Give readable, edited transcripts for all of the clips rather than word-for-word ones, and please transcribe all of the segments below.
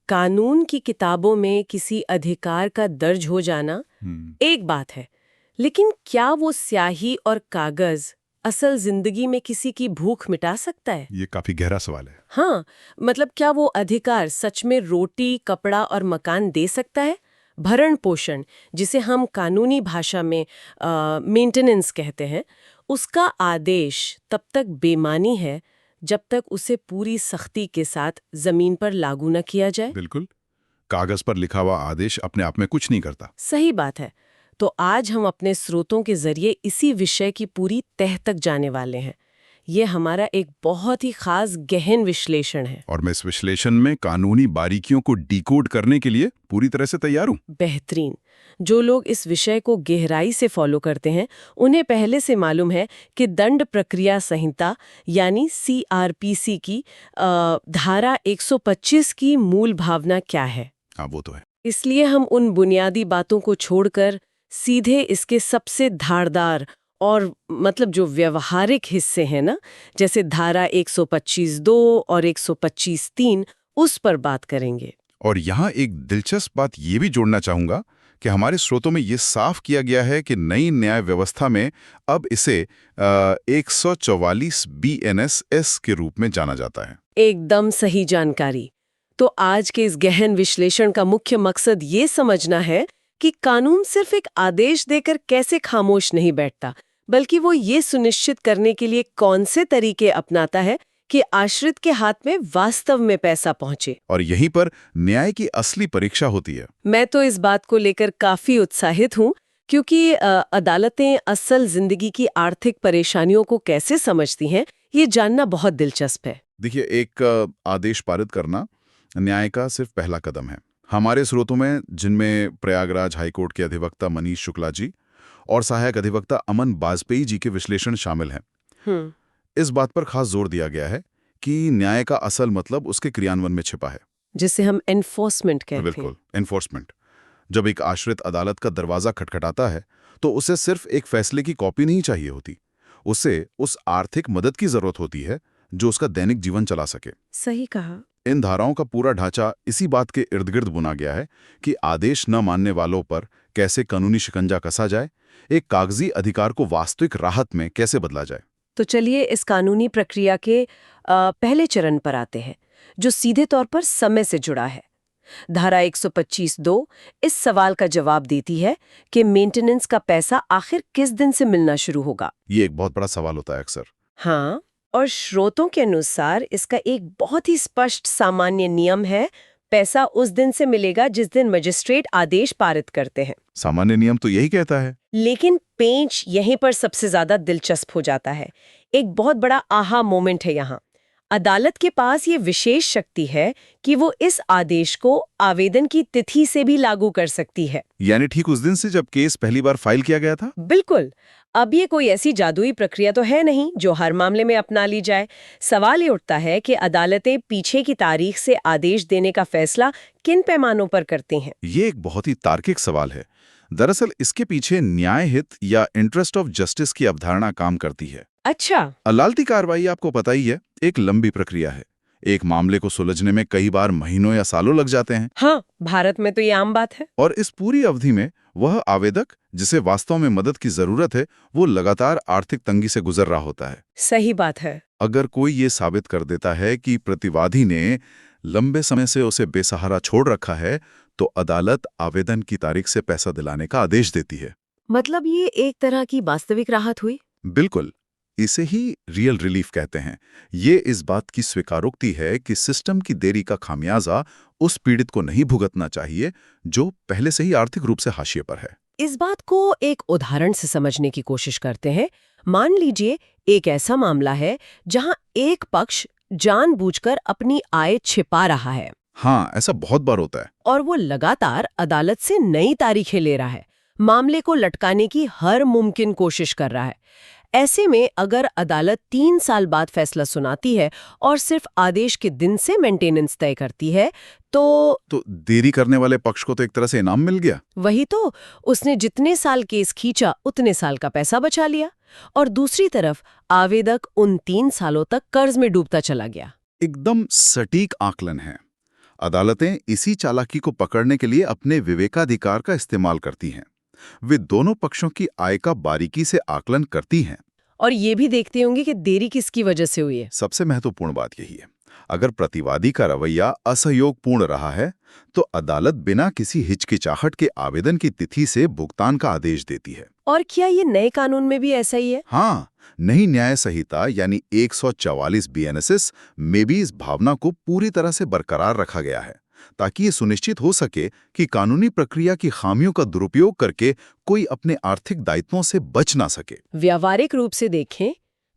कानून की किताबों में किसी अधिकार का दर्ज हो जाना एक बात है, लेकिन क्या वो स्याही और कागज असल जिंदगी में किसी की भूख मिटा सकता है? ये काफी गहरा सवाल है। हाँ, मतलब क्या वो अधिकार सच में रोटी, कपड़ा और मकान दे सकता है? भरण पोषण, जिसे हम कानूनी भाषा में मेंटेनेंस कहते हैं, उसका आदेश तब तक बेमानी है जब तक उसे पूरी सख्ती के साथ जमीन पर लागू न किया जाए। बिल्कुल। कागज पर लिखा हुआ आदेश अपने आप में कुछ नहीं करता। सही बात है। तो आज हम अपने स्रोतों के जरिए इसी विषय की पूरी तह तक जाने वाले हैं। ये हमारा एक बहुत ही खास गहन विश्लेषण है। और मैं इस विश्लेषण में कानूनी बारीकियों को डिकोड करने के लिए पूरी तरह से तैयार हूँ। बेहतरीन। जो लोग इस विषय को गहराई से फॉलो करते हैं, उन्हें पहले से मालूम है कि दंड प्रक्रिया संहिता यानी CRPC की धारा 125 की मूल भावना क्या है। हाँ, वो तो है। इसलिए हम उन बुनियादी बातों को छोड़कर सीधे इसके सबसे धारदार और मतलब जो व्यवहारिक हिस्से हैं ना, जैसे धारा 125(2) और 125(3) उस पर बात करेंगे। और यहाँ एक दिलचस्प बात ये भी जोड़ना चाहूंगा कि हमारे स्रोतों में ये साफ किया गया है कि नई न्याय व्यवस्था में अब इसे 144 BNSS के रूप में जाना जाता है। एकदम सही जानकारी। तो आज के इस गहन विश्लेषण का मुख्य मकसद ये समझना है कि कानून सिर्फ एक आदेश देकर कैसे खामोश नहीं बैठता, बल्कि वो ये सुनिश्चित करने के लिए कौन से तरीके अपनाता है कि आश्रित के हाथ में वास्तव में पैसा पहुंचे। और यहीं पर न्याय की असली परीक्षा होती है। मैं तो इस बात को लेकर काफी उत्साहित हूँ, क्योंकि अदालतें असल जिंदगी की आर्थिक परेशानियों को कैसे समझती हैं, ये जानना बहुत दिलचस्प है। देखिए, एक आदेश पारित करना न्याय का सिर्फ पहला कदम है। हमारे स्रोतों में, जिनमें प्रयागराज हाईकोर्ट के अधिवक्ता मनीष शुक्ला जी और सहायक अधिवक्ता अमन बाजपेयी जी के विश्लेषण शामिल हैं। इस बात पर खास जोर दिया गया है कि न्याय का असल मतलब उसके क्रियान्वयन में छिपा है, जिसे हम एनफोर्समेंट कहते हैं। बिल्कुल, एनफोर्समेंट। जब एक आश्रित अदालत का दरवाजा खटखटाता है तो उसे सिर्फ एक फैसले की कॉपी नहीं चाहिए होती, उसे उस आर्थिक मदद की जरूरत होती है जो उसका दैनिक जीवन चला सके। सही कहा। इन धाराओं का पूरा ढांचा इसी बात के इर्द गिर्द बुना गया है कि आदेश न मानने वालों पर कैसे कानूनी शिकंजा कसा जाए, एक कागजी अधिकार को वास्तविक राहत में कैसे बदला जाए। तो चलिए इस कानूनी प्रक्रिया के पहले चरण पर आते हैं, जो सीधे तौर पर समय से जुड़ा है। धारा 125(2) इस सवाल का जवाब देती है कि मेंटेनेंस का पैसा आखिर किस दिन से मिलना शुरू होगा। ये एक बहुत बड़ा सवाल होता है अक्सर। हाँ, और स्रोतों के अनुसार इसका एक बहुत ही स्पष्ट सामान्य नियम है, पैसा उस दिन से मिलेगा जिस दिन मजिस्ट्रेट आदेश पारित करते हैं। सामान्य नियम तो यही कहता है। लेकिन पेंच यहीं पर सबसे ज्यादा दिलचस्प हो जाता है। एक बहुत बड़ा आहा मोमेंट है यहाँ। अदालत के पास ये विशेष शक्ति है कि वो इस आदेश को आवेदन की तिथि से भी लागू कर सकती है। यानी ठीक उस दिन से जब केस पहली बार फाइल किया गया था। बिल्कुल। अब ये कोई ऐसी जादुई प्रक्रिया तो है नहीं जो हर मामले में अपना ली जाए। सवाल ये उठता है कि अदालतें पीछे की तारीख से आदेश देने का फैसला किन पैमानों पर करती हैं। ये एक बहुत ही तार्किक सवाल है। दरअसल इसके पीछे न्याय हित या इंटरेस्ट ऑफ जस्टिस की अवधारणा काम करती है। अच्छा। अदालती कार्रवाई आपको पता ही है, एक लंबी प्रक्रिया है। एक मामले को सुलझने में कई बार महीनों या सालों लग जाते हैं। हाँ, भारत में तो ये आम बात है। और इस पूरी अवधि में वह आवेदक जिसे वास्तव में मदद की जरूरत है, वो लगातार आर्थिक तंगी से गुजर रहा होता है। सही बात है। अगर कोई ये साबित कर देता है कि प्रतिवादी ने लंबे समय से उसे बेसहारा छोड़ रखा है, तो अदालत आवेदन की तारीख से पैसा दिलाने का आदेश देती है। मतलब ये एक तरह की वास्तविक राहत हुई। बिल्कुल, इसे ही रियल रिलीफ कहते हैं। ये इस बात की स्वीकारोक्ति है कि सिस्टम की देरी का खामियाजा उस पीड़ित को नहीं भुगतना चाहिए जो पहले से ही आर्थिक रूप से हाशिए पर है। इस बात को एक उदाहरण से समझने की कोशिश करते हैं। मान लीजिए एक ऐसा मामला है जहां एक पक्ष जानबूझकर अपनी आय छिपा रहा है। हाँ, ऐसा बहुत बार होता है। और वो लगातार अदालत से नई तारीखें ले रहा है, मामले को लटकाने की हर मुमकिन कोशिश कर रहा है। ऐसे में अगर अदालत 3 साल बाद फैसला सुनाती है और सिर्फ आदेश के दिन से मेंटेनेंस तय करती है, तो देरी करने वाले पक्ष को तो एक तरह से इनाम मिल गया। वही तो, उसने जितने साल केस खींचा उतने साल का पैसा बचा लिया। और दूसरी तरफ आवेदक उन 3 सालों तक कर्ज में डूबता चला गया। एकदम सटीक आकलन है। अदालतें इसी चालाकी को पकड़ने के लिए अपने विवेकाधिकार का इस्तेमाल करती हैं। वे दोनों पक्षों की आय का बारीकी से आकलन करती हैं। और ये भी देखते होंगे कि देरी किसकी वजह से हुई है। सबसे महत्वपूर्ण बात यही है, अगर प्रतिवादी का रवैया असहयोगपूर्ण रहा है तो अदालत बिना किसी हिचकिचाहट के आवेदन की तिथि से भुगतान का आदेश देती है। और क्या ये नए कानून में भी ऐसा ही है? हाँ, नई न्याय संहिता यानी 144 बीएनएसएस में भी इस भावना को पूरी तरह से बरकरार रखा गया है, ताकि ये सुनिश्चित हो सके कि कानूनी प्रक्रिया की खामियों का दुरुपयोग करके कोई अपने आर्थिक दायित्वों से बच ना सके। व्यावहारिक रूप से देखें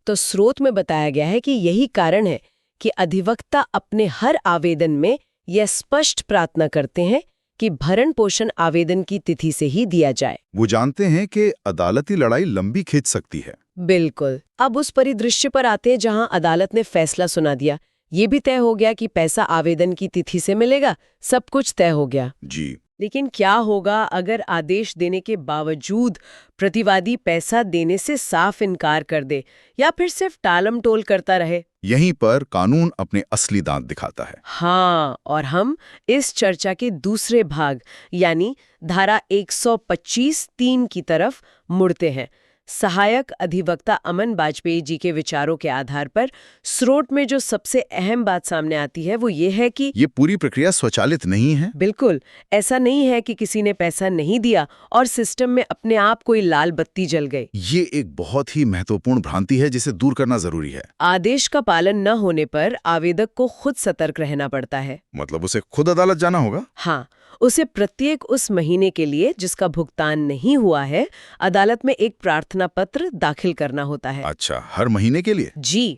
तो स्रोत में बताया गया है कि यही कारण है कि अधिवक्ता अपने हर आवेदन में यह स्पष्ट प्रार्थना करते हैं कि भरण पोषण आवेदन की तिथि से ही दिया जाए। वो जानते हैं कि अदालती लड़ाई लंबी खींच सकती है। बिल्कुल। अब उस परिदृश्य पर आते हैं जहां अदालत ने फैसला सुना दिया, ये भी तय हो गया कि पैसा आवेदन की तिथि से मिलेगा, सब कुछ तय हो गया। जी। लेकिन क्या होगा अगर आदेश देने के बावजूद प्रतिवादी पैसा देने से साफ इनकार कर दे या फिर सिर्फ टालमटोल करता रहे? यहीं पर कानून अपने असली दांत दिखाता है। हाँ, और हम इस चर्चा के दूसरे भाग यानी धारा 125(3) की तरफ मुड़ते हैं। सहायक अधिवक्ता अमन बाजपेयी जी के विचारों के आधार पर स्रोत में जो सबसे अहम बात सामने आती है वो ये है कि ये पूरी प्रक्रिया स्वचालित नहीं है। बिल्कुल ऐसा नहीं है कि किसी ने पैसा नहीं दिया और सिस्टम में अपने आप कोई लाल बत्ती जल गई। ये एक बहुत ही महत्वपूर्ण भ्रांति है जिसे दूर करना जरूरी है। आदेश का पालन न होने पर आवेदक को खुद सतर्क रहना पड़ता है। मतलब उसे खुद अदालत जाना होगा? हाँ, उसे प्रत्येक उस महीने के लिए जिसका भुगतान नहीं हुआ है अदालत में एक प्रार्थना पत्र दाखिल करना होता है। अच्छा, हर महीने के लिए? जी,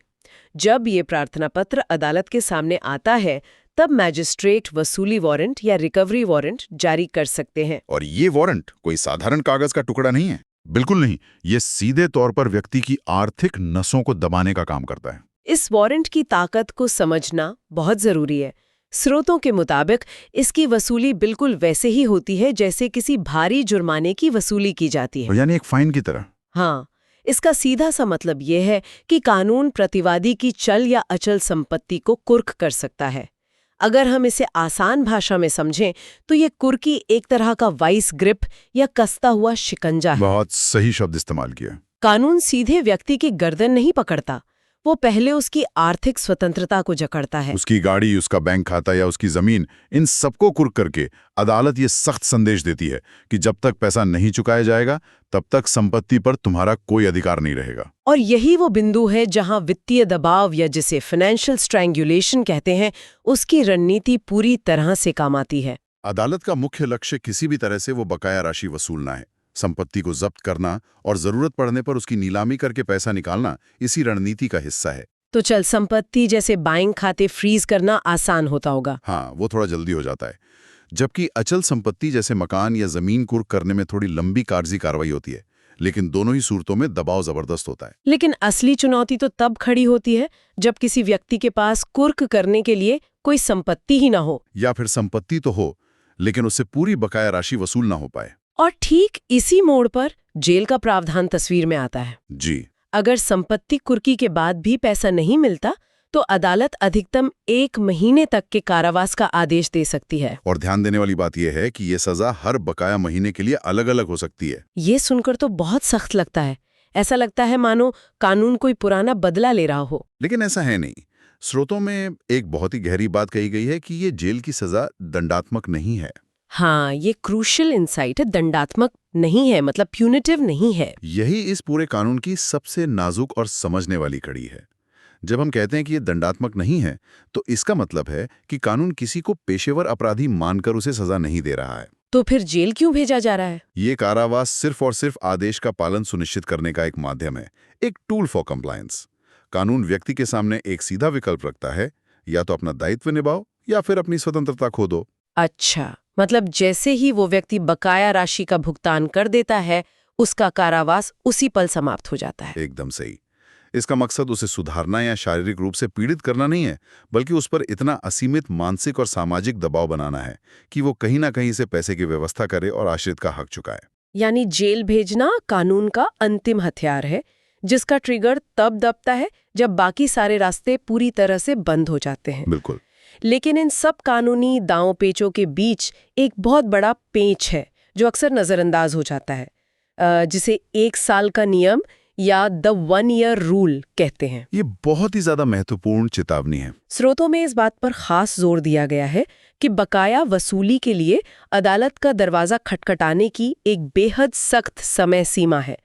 जब ये प्रार्थना पत्र अदालत के सामने आता है तब मैजिस्ट्रेट वसूली वारंट या रिकवरी वारंट जारी कर सकते हैं। और ये वारंट कोई साधारण कागज का टुकड़ा नहीं है। बिल्कुल नहीं, ये सीधे तौर पर व्यक्ति की आर्थिक नसों को दबाने का काम करता है। इस वारंट की ताकत को समझना बहुत जरूरी है। स्रोतों के मुताबिक इसकी वसूली बिल्कुल वैसे ही होती है जैसे किसी भारी जुर्माने की वसूली की जाती है। यानी एक फाइन की तरह? हाँ, इसका सीधा सा मतलब यह है कि कानून प्रतिवादी की चल या अचल संपत्ति को कुर्क कर सकता है। अगर हम इसे आसान भाषा में समझें तो ये कुर्की एक तरह का वाइस ग्रिप या कसता हुआ शिकंजा है। बहुत सही शब्द इस्तेमाल किया। कानून सीधे व्यक्ति की गर्दन नहीं पकड़ता, वो पहले उसकी आर्थिक स्वतंत्रता को जकड़ता है। उसकी गाड़ी, उसका बैंक खाता या उसकी जमीन, इन सबको कुर्क करके अदालत ये सख्त संदेश देती है कि जब तक पैसा नहीं चुकाया जाएगा तब तक संपत्ति पर तुम्हारा कोई अधिकार नहीं रहेगा। और यही वो बिंदु है जहां वित्तीय दबाव या जिसे फाइनेंशियल स्ट्रैंगुलेशन कहते हैं उसकी रणनीति पूरी तरह से काम आती है। अदालत का मुख्य लक्ष्य किसी भी तरह से वो बकाया राशि वसूलना है। संपत्ति को जब्त करना और जरूरत पड़ने पर उसकी नीलामी करके पैसा निकालना इसी रणनीति का हिस्सा है। तो चल संपत्ति जैसे बैंक खाते फ्रीज करना आसान होता होगा। हाँ, वो थोड़ा जल्दी हो जाता है, जबकि अचल संपत्ति जैसे मकान या जमीन कुर्क करने में थोड़ी लंबी कागजी कार्रवाई होती है। लेकिन दोनों ही सूरतों में दबाव जबरदस्त होता है। लेकिन असली चुनौती तो तब खड़ी होती है जब किसी व्यक्ति के पास कुर्क करने के लिए कोई संपत्ति ही ना हो, या फिर संपत्ति तो हो लेकिन उससे पूरी बकाया राशि वसूल ना हो पाए। और ठीक इसी मोड़ पर जेल का प्रावधान तस्वीर में आता है। जी। अगर संपत्ति कुर्की के बाद भी पैसा नहीं मिलता तो अदालत अधिकतम 1 महीने तक के कारावास का आदेश दे सकती है। और ध्यान देने वाली बात यह है कि ये सजा हर बकाया महीने के लिए अलग अलग हो सकती है। ये सुनकर तो बहुत सख्त लगता है। ऐसा लगता है मानो कानून कोई पुराना बदला ले रहा हो। लेकिन ऐसा है नहीं। स्रोतों में एक बहुत ही गहरी बात कही गई है कि ये जेल की सजा दंडात्मक नहीं है। हाँ, ये क्रूशियल इंसाइट है, दंडात्मक नहीं है, मतलब प्यूनिटिव नहीं है। यही इस पूरे कानून की सबसे नाजुक और समझने वाली कड़ी है। जब हम कहते हैं कि ये दंडात्मक नहीं है तो इसका मतलब है कि कानून किसी को पेशेवर अपराधी मानकर उसे सजा नहीं दे रहा है। तो फिर जेल क्यों भेजा जा रहा है? ये कारावास सिर्फ और सिर्फ आदेश का पालन सुनिश्चित करने का एक माध्यम है, एक टूल फॉर कंप्लायंस। कानून व्यक्ति के सामने एक सीधा विकल्प रखता है, या तो अपना दायित्व निभाओ या फिर अपनी स्वतंत्रता खो दो। अच्छा, मतलब जैसे ही वो व्यक्ति बकाया राशि का भुगतान कर देता है उसका कारावास उसी पल समाप्त हो जाता है। एकदम सही। इसका मकसद उसे सुधारना या शारीरिक रूप से पीड़ित करना नहीं है, बल्कि उस पर इतना असीमित मानसिक और सामाजिक दबाव बनाना है कि वो कहीं ना कहीं से पैसे की व्यवस्था करे और आश्रित का हक चुकाए। यानी जेल भेजना कानून का अंतिम हथियार है जिसका ट्रिगर तब दबता है जब बाकी सारे रास्ते पूरी तरह से बंद हो जाते हैं। बिल्कुल। लेकिन इन सब कानूनी दांव पेचों के बीच एक बहुत बड़ा पेंच है जो अक्सर नजरअंदाज हो जाता है, जिसे 1 साल का नियम या द 1 ईयर रूल कहते हैं। ये बहुत ही ज्यादा महत्वपूर्ण चेतावनी है। स्रोतों में इस बात पर खास जोर दिया गया है कि बकाया वसूली के लिए अदालत का दरवाजा खटखटाने की एक बेहद सख्त समय सीमा है।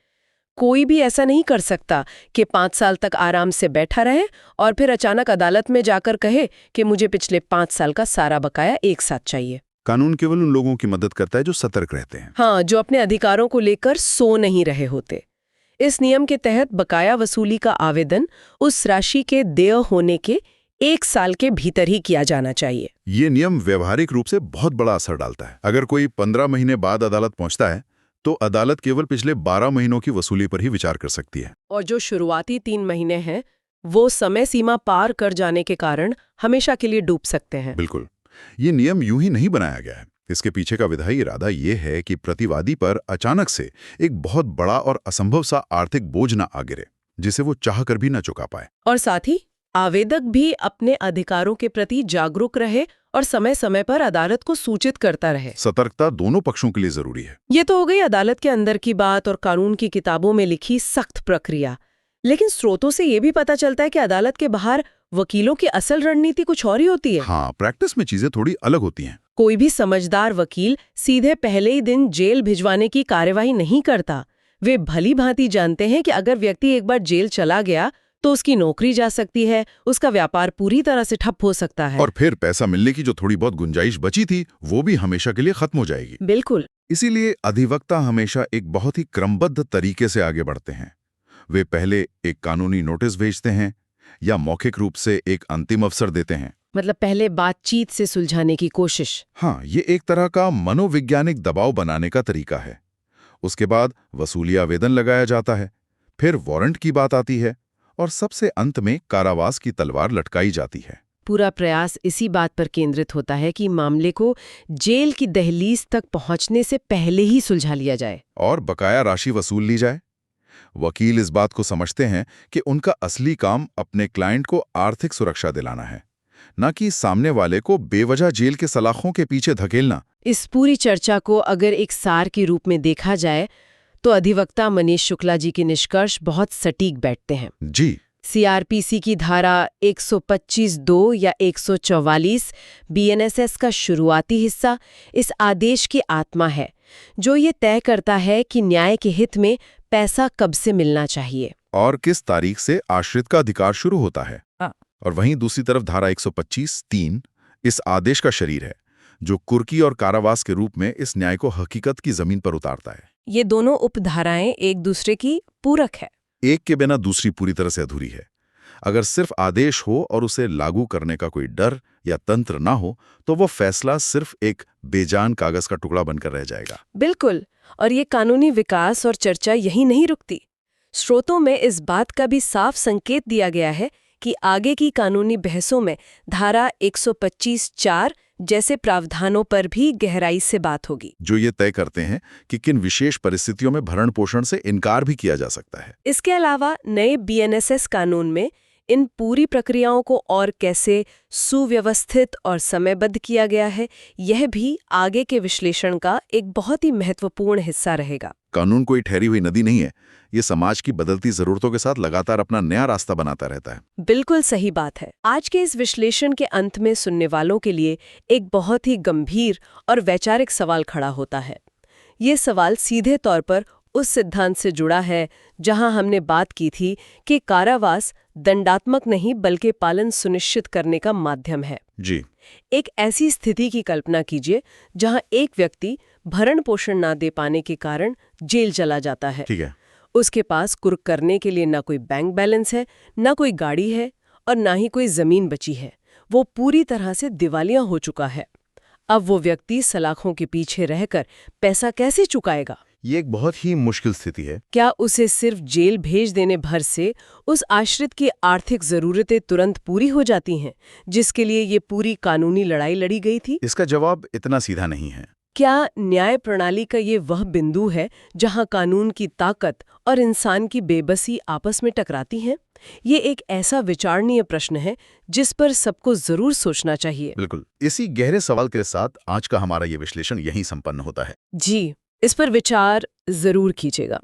कोई भी ऐसा नहीं कर सकता कि 5 साल तक आराम से बैठा रहे और फिर अचानक अदालत में जाकर कहे कि मुझे पिछले 5 साल का सारा बकाया एक साथ चाहिए। कानून केवल उन लोगों की मदद करता है जो सतर्क रहते हैं। हाँ, जो अपने अधिकारों को लेकर सो नहीं रहे होते। इस नियम के तहत बकाया वसूली का आवेदन उस राशि के देय होने के 1 साल के भीतर ही किया जाना चाहिए। ये नियम व्यवहारिक रूप से बहुत बड़ा असर डालता है। अगर कोई 15 महीने बाद अदालत पहुंचता है तो अदालत केवल पिछले 12 महीनों की वसूली पर ही विचार कर सकती है। और जो शुरुआती 3 महीने हैं वो समय सीमा पार कर जाने के कारण हमेशा के लिए डूब सकते हैं। बिल्कुल, ये नियम यूं ही नहीं बनाया गया है। इसके पीछे का विधायी इरादा ये है कि प्रतिवादी पर अचानक से एक बहुत बड़ा और असंभव सा आर्थिक बोझ ना आ गिरे, जिसे वो चाह कर भी ना चुका पाए। और साथ ही आवेदक भी अपने अधिकारों के प्रति जागरूक रहे और समय समय पर अदालत को सूचित करता रहे। सतर्कता दोनों पक्षों के लिए जरूरी है। ये तो हो गई अदालत के अंदर की बात और कानून की किताबों में लिखी सख्त प्रक्रिया। लेकिन स्रोतों से ये भी पता चलता है कि अदालत के बाहर वकीलों की असल रणनीति कुछ और ही होती है। हाँ, प्रैक्टिस में चीजें थोड़ी अलग होती हैं। कोई भी समझदार वकील सीधे पहले ही दिन जेल भिजवाने की कार्यवाही नहीं करता। वे भली भांति जानते हैं कि अगर व्यक्ति एक बार जेल चला गया तो उसकी नौकरी जा सकती है, उसका व्यापार पूरी तरह से ठप हो सकता है। और फिर पैसा मिलने की जो थोड़ी बहुत गुंजाइश बची थी वो भी हमेशा के लिए खत्म हो जाएगी। बिल्कुल। इसीलिए अधिवक्ता हमेशा एक बहुत ही क्रमबद्ध तरीके से आगे बढ़ते हैं। वे पहले एक कानूनी नोटिस भेजते हैं या मौखिक रूप से एक अंतिम अवसर देते हैं। मतलब पहले बातचीत से सुलझाने की कोशिश। हाँ, ये एक तरह का मनोवैज्ञानिक दबाव बनाने का तरीका है। उसके बाद वसूली आवेदन लगाया जाता है, फिर वारंट की बात आती है और सबसे अंत में कारावास की तलवार लटकाई जाती है। पूरा प्रयास इसी बात पर केंद्रित होता है कि मामले को जेल की दहलीज तक पहुंचने से पहले ही सुलझा लिया जाए और बकाया राशि वसूल ली जाए। वकील इस बात को समझते हैं कि उनका असली काम अपने क्लाइंट को आर्थिक सुरक्षा दिलाना है, न कि सामने वाले को बेवजह जेल के सलाखों के पीछे धकेलना। इस पूरी चर्चा को अगर एक सार के रूप में देखा जाए तो अधिवक्ता मनीष शुक्ला जी के निष्कर्ष बहुत सटीक बैठते हैं। जी। सीआरपीसी की धारा 125(2) या 144 बीएनएसएस का शुरुआती हिस्सा इस आदेश की आत्मा है, जो ये तय करता है कि न्याय के हित में पैसा कब से मिलना चाहिए और किस तारीख से आश्रित का अधिकार शुरू होता है। और वहीं दूसरी तरफ धारा 125(3) इस आदेश का शरीर है, जो कुर्की और कारावास के रूप में इस न्याय को हकीकत की जमीन पर उतारता है। ये दोनों उपधाराएं एक दूसरे की पूरक है। एक के बिना दूसरी पूरी तरह से अधूरी है। अगर सिर्फ आदेश हो और उसे लागू करने का कोई डर या तंत्र ना हो तो वो फैसला सिर्फ एक बेजान कागज का टुकड़ा बनकर रह जाएगा। बिल्कुल। और ये कानूनी विकास और चर्चा यही नहीं रुकती। स्रोतों में इस बात का भी साफ संकेत दिया गया है कि आगे की कानूनी बहसों में धारा 125(4) जैसे प्रावधानों पर भी गहराई से बात होगी, जो ये तय करते हैं कि किन विशेष परिस्थितियों में भरण पोषण से इनकार भी किया जा सकता है। इसके अलावा नए बीएनएसएस कानून में इन पूरी प्रक्रियाओं को और कैसे सुव्यवस्थित और समयबद्ध किया गया है, यह भी आगे के विश्लेषण का एक बहुत ही महत्वपूर्ण हिस्सा रहेगा। कानून कोई ठहरी हुई नदी नहीं है, ये समाज की बदलती जरूरतों के साथ लगातार अपना नया रास्ता बनाता रहता है। बिल्कुल सही बात है। आज के इस विश्लेषण के अंत में सुनने वालों के लिए एक बहुत ही गंभीर और वैचारिक सवाल खड़ा होता है। ये सवाल सीधे तौर पर उस सिद्धांत से जुड़ा है जहां हमने बात की थी कि कारावास दंडात्मक नहीं बल्कि पालन सुनिश्चित करने का माध्यम है। जी। एक ऐसी स्थिति की कल्पना कीजिए जहां एक व्यक्ति भरण पोषण ना दे पाने के कारण जेल चला जाता है। ठीक है। उसके पास कुर्क करने के लिए ना कोई बैंक बैलेंस है, ना कोई गाड़ी है और ना ही कोई जमीन बची है। वो पूरी तरह से दिवालिया हो चुका है। अब वो व्यक्ति सलाखों के पीछे रहकर पैसा कैसे चुकाएगा? ये एक बहुत ही मुश्किल स्थिति है। क्या उसे सिर्फ जेल भेज देने भर से उस आश्रित की आर्थिक जरूरतें तुरंत पूरी हो जाती हैं, जिसके लिए ये पूरी कानूनी लड़ाई लड़ी गई थी? इसका जवाब इतना सीधा नहीं है। क्या न्याय प्रणाली का ये वह बिंदु है जहां कानून की ताकत और इंसान की बेबसी आपस में टकराती हैं? ये एक ऐसा विचारणीय प्रश्न है जिस पर सबको जरूर सोचना चाहिए। बिल्कुल, इसी गहरे सवाल के साथ आज का हमारा ये विश्लेषण यहीं संपन्न होता है। जी, इस पर विचार जरूर कीजिएगा।